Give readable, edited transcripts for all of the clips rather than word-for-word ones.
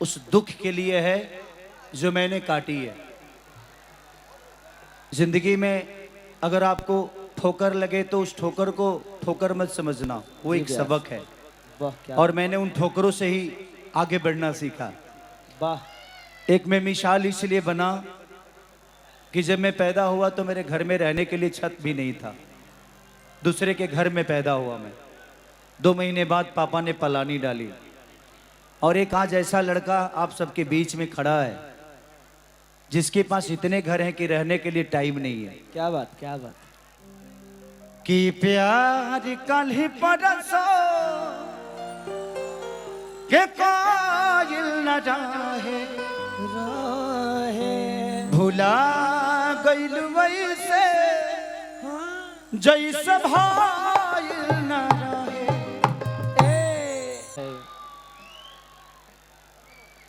उस दुख के लिए है जो मैंने काटी है। जिंदगी में अगर आपको ठोकर लगे तो उस ठोकर को ठोकर मत समझना, वो एक सबक है। वाह क्या और मैंने उन ठोकरों से ही आगे बढ़ना सीखा। वाह। एक मैं मिसाल इसलिए बना कि जब मैं पैदा हुआ तो मेरे घर में रहने के लिए छत भी नहीं था। दूसरे के घर में पैदा हुआ मैं। 2 महीने बाद पापा ने पलानी डाली और एक आज ऐसा लड़का आप सबके बीच में खड़ा है जिसके पास इतने घर हैं कि रहने के लिए टाइम नहीं है। क्या बात क्या बात। कि प्यार कल ही परसो के कायल न जाहे भुला गइल वैसे जैसे भाइल न रहे।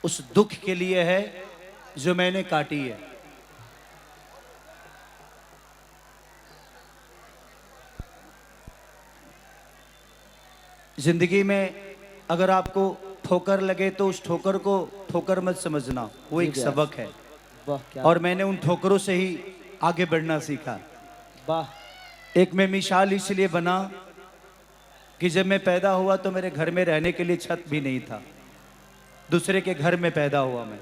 उस दुख के लिए है जो मैंने काटी है। जिंदगी में अगर आपको ठोकर लगे तो उस ठोकर को ठोकर मत समझना, वो एक सबक है। वाह क्या। और मैंने उन ठोकरों से ही आगे बढ़ना सीखा। वाह। एक मैं मिसाल इसलिए बना कि जब मैं पैदा हुआ तो मेरे घर में रहने के लिए छत भी नहीं था। दूसरे के घर में पैदा हुआ मैं।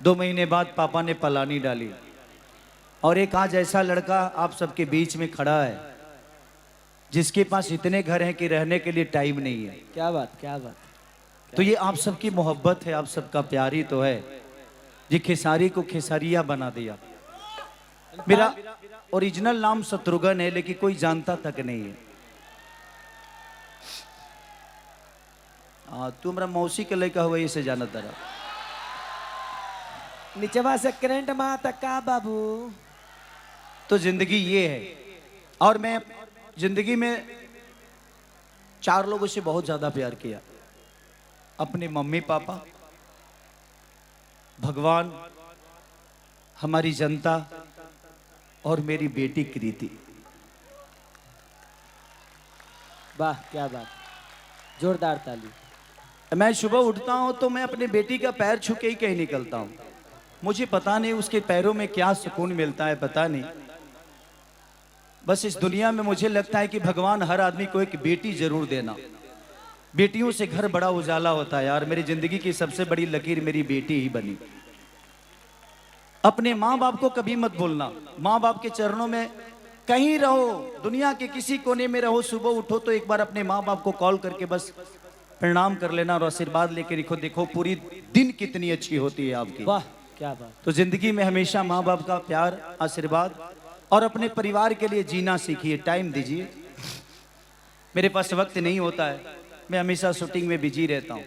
2 महीने बाद पापा ने पलानी डाली और एक आज ऐसा लड़का आप सबके बीच में खड़ा है जिसके पास इतने घर हैं कि रहने के लिए टाइम नहीं है। क्या बात क्या बात। तो ये आप सबकी मोहब्बत है, आप सबका प्यार ही तो है जी। खेसारी को खेसारिया बना दिया। मेरा ओरिजिनल नाम शत्रुघ्न है लेकिन कोई जानता तक नहीं है। तू हमारा मौसी के लड़का हुआ इसे जाना तारा। नीचवा से करंट माता का बाबू। तो जिंदगी ये है। और मैं जिंदगी में 4 लोगों से बहुत ज्यादा प्यार किया। अपने मम्मी पापा, भगवान, हमारी जनता और मेरी बेटी कृति। वाह क्या बात। जोरदार ताली। मैं सुबह उठता हूं तो मैं अपनी बेटी का पैर छू के ही कहीं निकलता हूं। मुझे पता नहीं उसके पैरों में क्या सुकून मिलता है, पता नहीं। बस इस दुनिया में मुझे लगता है कि भगवान हर आदमी को एक बेटी जरूर देना। बेटियों से घर बड़ा उजाला होता है यार। मेरी जिंदगी की सबसे बड़ी लकीर मेरी बेटी ही बनी। अपने माँ बाप को कभी मत भूलना। माँ बाप के चरणों में कहीं रहो, दुनिया के किसी कोने में रहो, सुबह उठो तो एक बार अपने माँ बाप को कॉल करके बस प्रणाम कर लेना और आशीर्वाद लेके देखो, देखो पूरी दिन कितनी अच्छी होती है आपकी। वाह क्या बात। तो जिंदगी में हमेशा माँ बाप का प्यार, आशीर्वाद और अपने परिवार के लिए जीना सीखिए। टाइम दीजिए। मेरे पास वक्त नहीं होता है, मैं हमेशा शूटिंग में बिजी रहता हूँ,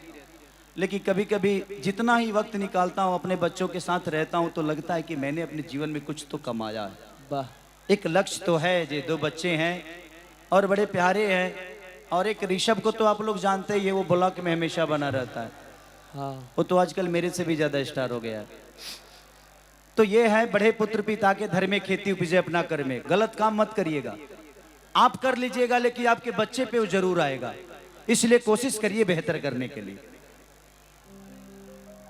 लेकिन कभी कभी जितना ही वक्त निकालता हूँ अपने बच्चों के साथ रहता हूँ तो लगता है कि मैंने अपने जीवन में कुछ तो कमाया है। वाह। एक लक्ष्य तो है। जो 2 बच्चे हैं और बड़े प्यारे हैं। और एक ऋषभ को तो आप लोग जानते ही है, वो ब्लॉक में हमेशा बना रहता है। हाँ। वो तो आजकल मेरे से भी ज्यादा स्टार हो गया है। तो ये है बड़े पुत्र पिता के धर्मे खेती उपजे अपना कर में। गलत काम मत करिएगा। आप कर लीजिएगा लेकिन आपके बच्चे पे वो जरूर आएगा, इसलिए कोशिश करिए बेहतर करने के लिए।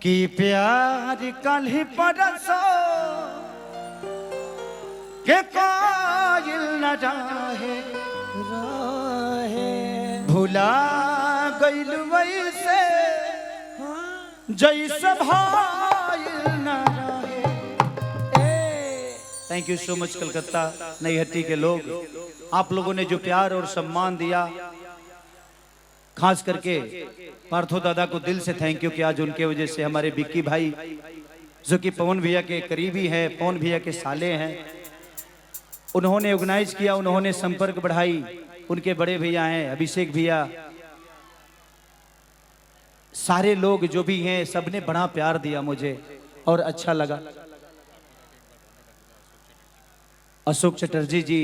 कि प्यार कल ही परसो के कायल न जाहे भुला गइल वैसे जैसे भाइल न रहे। Thank you so much Calcutta Naihati के लोग। आप लोगों ने जो प्यार और सम्मान दिया, खास करके पार्थो दादा को दिल से थैंक यू कि आज उनके वजह से हमारे बिक्की भाई जो कि पवन भैया के करीबी हैं, पवन भैया के साले हैं, उन्होंने ऑर्गेनाइज किया, उन्होंने संपर्क बढ़ाई। उनके बड़े भैया हैं अभिषेक भैया, सारे लोग जो भी हैं सबने बड़ा प्यार दिया मुझे और अच्छा लगा। अशोक चटर्जी जी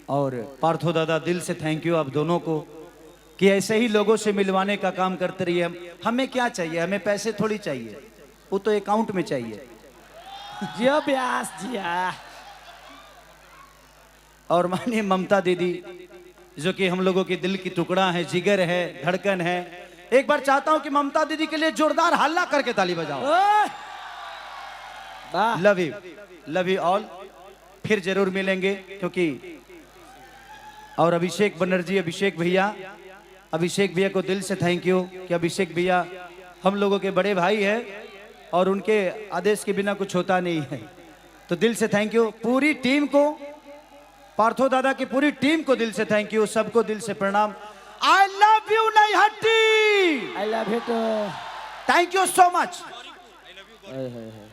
और पार्थो दादा, दिल से थैंक यू आप दोनों को कि ऐसे ही लोगों से मिलवाने का काम करते रहिए। हमें क्या चाहिए, हमें पैसे थोड़ी चाहिए, वो तो अकाउंट में चाहिए। जिया ब्यास जिया। और मानिए ममता दीदी जो कि हम लोगों के दिल की टुकड़ा है, जिगर है, धड़कन है, एक बार चाहता हूं कि ममता दीदी के लिए जोरदार हल्ला करके ताली बजाओ। ओए! वाह लव यू ऑल। फिर जरूर मिलेंगे क्योंकि और अभिषेक बनर्जी, अभिषेक भैया को दिल से थैंक यू कि अभिषेक भैया हम लोगों के बड़े भाई हैं और उनके आदेश के बिना कुछ होता नहीं है, तो दिल से थैंक यू। पूरी टीम को, पार्थो दादा की पूरी टीम को दिल से थैंक यू, सबको दिल से प्रणाम। I love you Naihati, I love you too. Thank you so much. ओए होए होए।